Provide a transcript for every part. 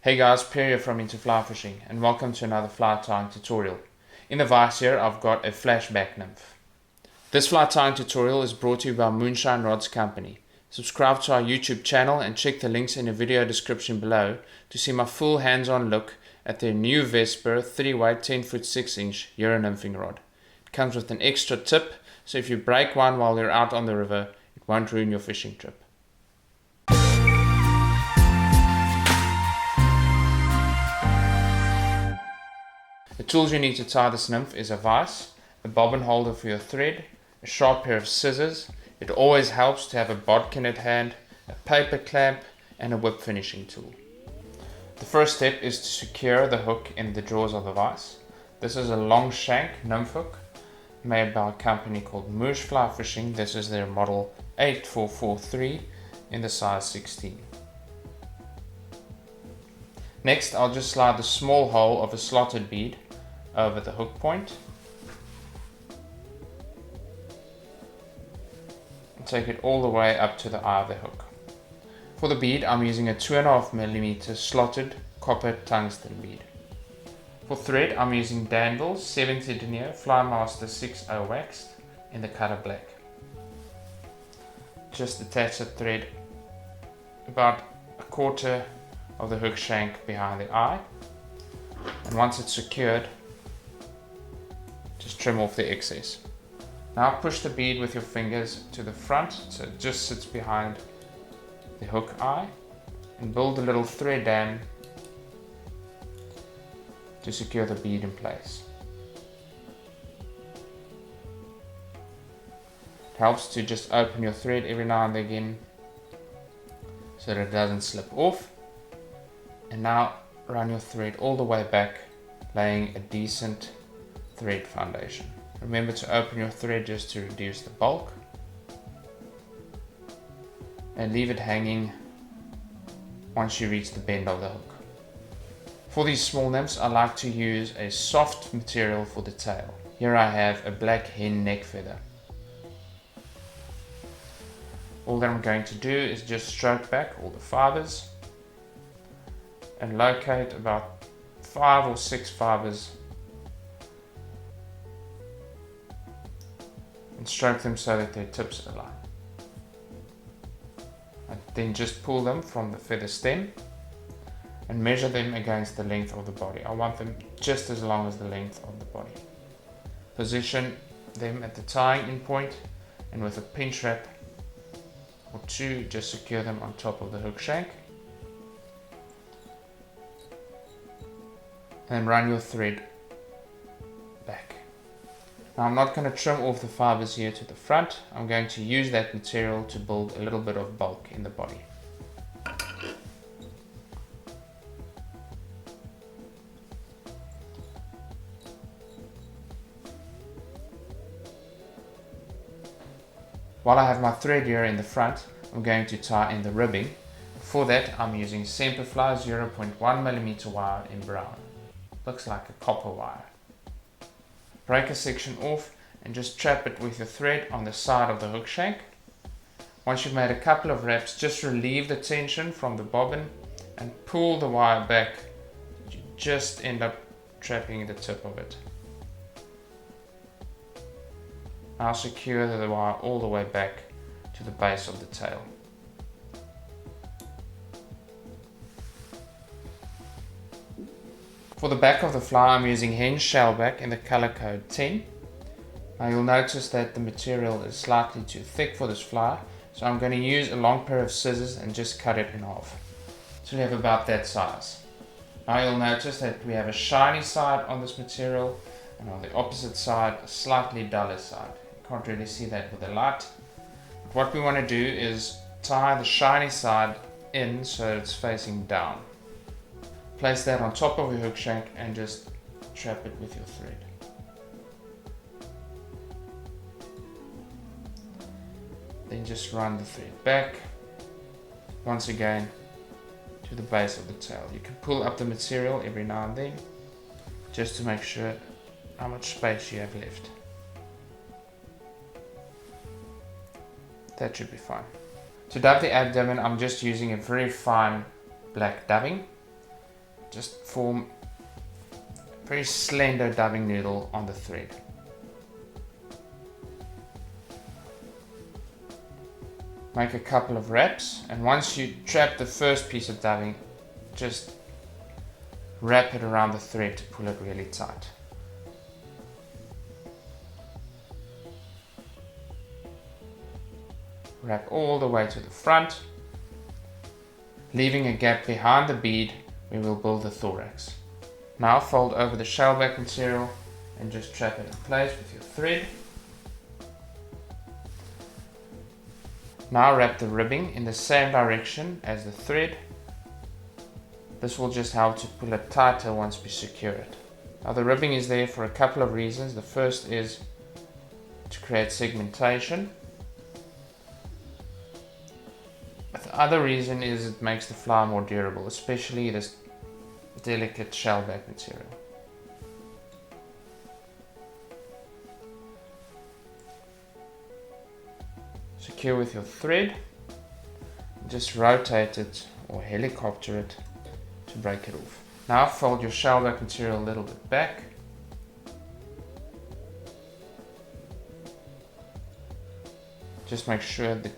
Hey guys, Pierre here from Into Fly Fishing and welcome to another fly tying tutorial. In the vise here I've got a Flashback Nymph. This fly tying tutorial is brought to you by Moonshine Rods Company. Subscribe to our YouTube channel and check the links in the video description below to see my full hands-on look at their new Vesper 3-weight 10-foot 6-inch Euro nymphing rod. It comes with an extra tip, so if you break one while you're out on the river, it won't ruin your fishing trip. The tools you need to tie this nymph is a vise, a bobbin holder for your thread, a sharp pair of scissors. It always helps to have a bodkin at hand, a paper clamp and a whip finishing tool. The first step is to secure the hook in the jaws of the vise. This is a long shank nymph hook made by a company called Moose Fly Fishing. This is their model 8443 in the size 16. Next, I'll just slide the small hole of a slotted bead over the hook point and take it all the way up to the eye of the hook. For the bead, I'm using a 2.5mm slotted copper tungsten bead. For thread, I'm using Danville's 70 denier Flymaster 6.0 waxed in the color black. Just attach the thread about a quarter of the hook shank behind the eye, and once it's secured, just trim off the excess. Now push the bead with your fingers to the front so it just sits behind the hook eye, and build a little thread dam to secure the bead in place. It helps to just open your thread every now and again so that it doesn't slip off. And now run your thread all the way back, laying a decent thread foundation. Remember to open your thread just to reduce the bulk, and leave it hanging once you reach the bend of the hook. For these small nymphs, I like to use a soft material for the tail. Here I have a black hen neck feather. All that I'm going to do is just stroke back all the fibers and locate about 5 or 6 fibers and stroke them so that their tips align. And then just pull them from the feather stem and measure them against the length of the body. I want them just as long as the length of the body. Position them at the tying in point, and with a pinch wrap or two just secure them on top of the hook shank. And run your thread back. Now I'm not going to trim off the fibers here to the front. I'm going to use that material to build a little bit of bulk in the body. While I have my thread here in the front, I'm going to tie in the ribbing. For that, I'm using Semperfly 0.1mm wire in brown. Looks like a copper wire. Break a section off and just trap it with your thread on the side of the hook shank. Once you've made a couple of wraps, just relieve the tension from the bobbin and pull the wire back. You just end up trapping the tip of it. Now secure the wire all the way back to the base of the tail. For the back of the fly, I'm using hen shellback in the color code 10. Now you'll notice that the material is slightly too thick for this fly, so I'm going to use a long pair of scissors and just cut it in half. So we have about that size. Now you'll notice that we have a shiny side on this material, and on the opposite side a slightly duller side. You can't really see that with the light. But what we want to do is tie the shiny side in so it's facing down. Place that on top of your hook shank and just trap it with your thread. Then just run the thread back once again to the base of the tail. You can pull up the material every now and then just to make sure how much space you have left. That should be fine. To dub the abdomen, I'm just using a very fine black dubbing. just form a very slender dubbing needle on the thread. Make a couple of wraps, and once you trap the first piece of dubbing, just wrap it around the thread to pull it really tight. Wrap all the way to the front, leaving a gap behind the bead where we'll build the thorax. Now fold over the shellback material and just trap it in place with your thread. Now wrap the ribbing in the same direction as the thread. This will just help to pull it tighter once we secure it. Now the ribbing is there for a couple of reasons. The first is to create segmentation. But the other reason is it makes the flower more durable, especially this delicate shellback material. Secure with your thread. Just rotate it or helicopter it to break it off. Now fold your shellback material a little bit back. Just make sure that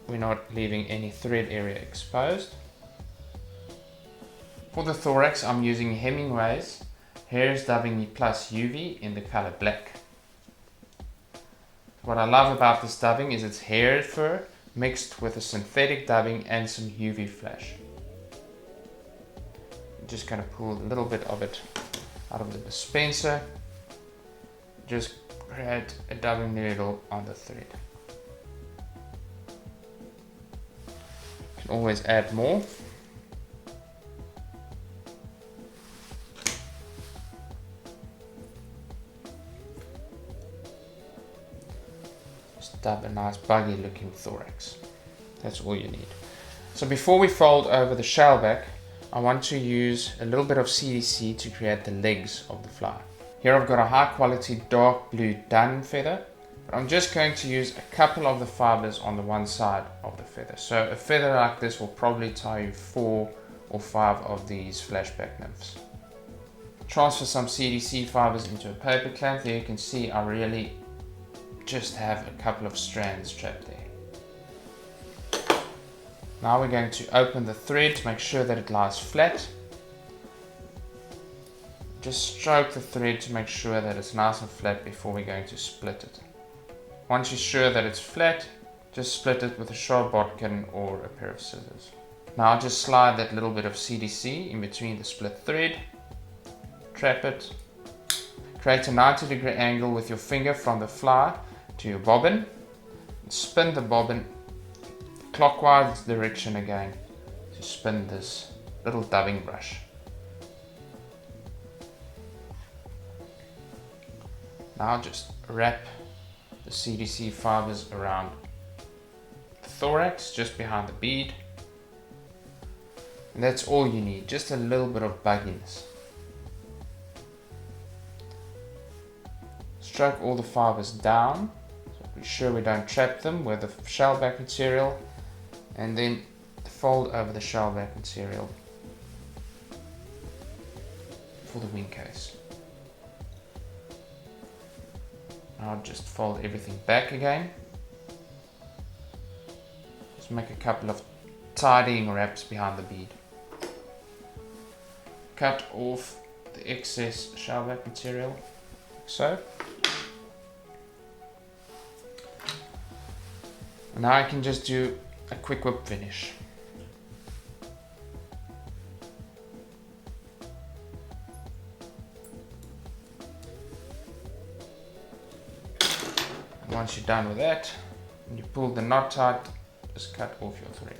we're not leaving any thread area exposed. For the thorax, I'm using Hemingway's Hair's Dubbing Me Plus UV in the color black. What I love about this dubbing is it's hair fur mixed with a synthetic dubbing and some UV flash. I'm just going to pull a little bit of it out of the dispenser. Just create a dubbing needle on the thread. You can always add more. Dub a nice buggy looking thorax. That's all you need. So before we fold over the shellback, I want to use a little bit of CDC to create the legs of the flower. Here I've got a high quality dark blue dun feather, but I'm just going to use a couple of the fibers on the one side of the feather. So a feather like this will probably tie you 4 or 5 of these flashback nymphs. Transfer some CDC fibers into a paper clamp. There you can see I really just have a couple of strands trapped there. Now we're going to open the thread to make sure that it lies flat. Just stroke the thread to make sure that it's nice and flat before we're going to split it. Once you're sure that it's flat, just split it with a sharp bodkin or a pair of scissors. Now just slide that little bit of CDC in between the split thread, trap it, create a 90-degree angle with your finger from the flower to your bobbin, and spin the bobbin clockwise direction again to spin this little dubbing brush. Now just wrap the CDC fibers around the thorax just behind the bead, and that's all you need, just a little bit of bugginess. Stroke all the fibers down, so be sure we don't trap them with the shellback material, and then fold over the shellback material for the wing case. Now just fold everything back again. Just make a couple of tidying wraps behind the bead. Cut off the excess shellback material, like so. And now I can just do a quick whip finish. And once you're done with that, and you pull the knot tight, just cut off your thread.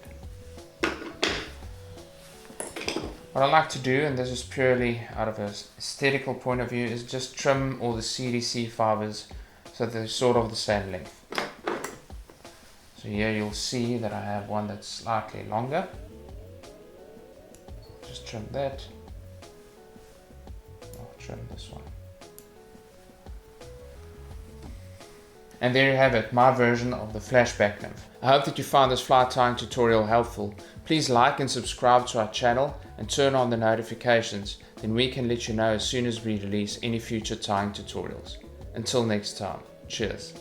What I like to do, and this is purely out of an aesthetical point of view, is just trim all the CDC fibers so they're sort of the same length. So here you'll see that I have one that's slightly longer. Just trim that. I'll trim this one. And there you have it, my version of the Flashback Nymph. I hope that you found this fly tying tutorial helpful. Please like and subscribe to our channel, and turn on the notifications, then we can let you know as soon as we release any future tying tutorials. Until next time, cheers.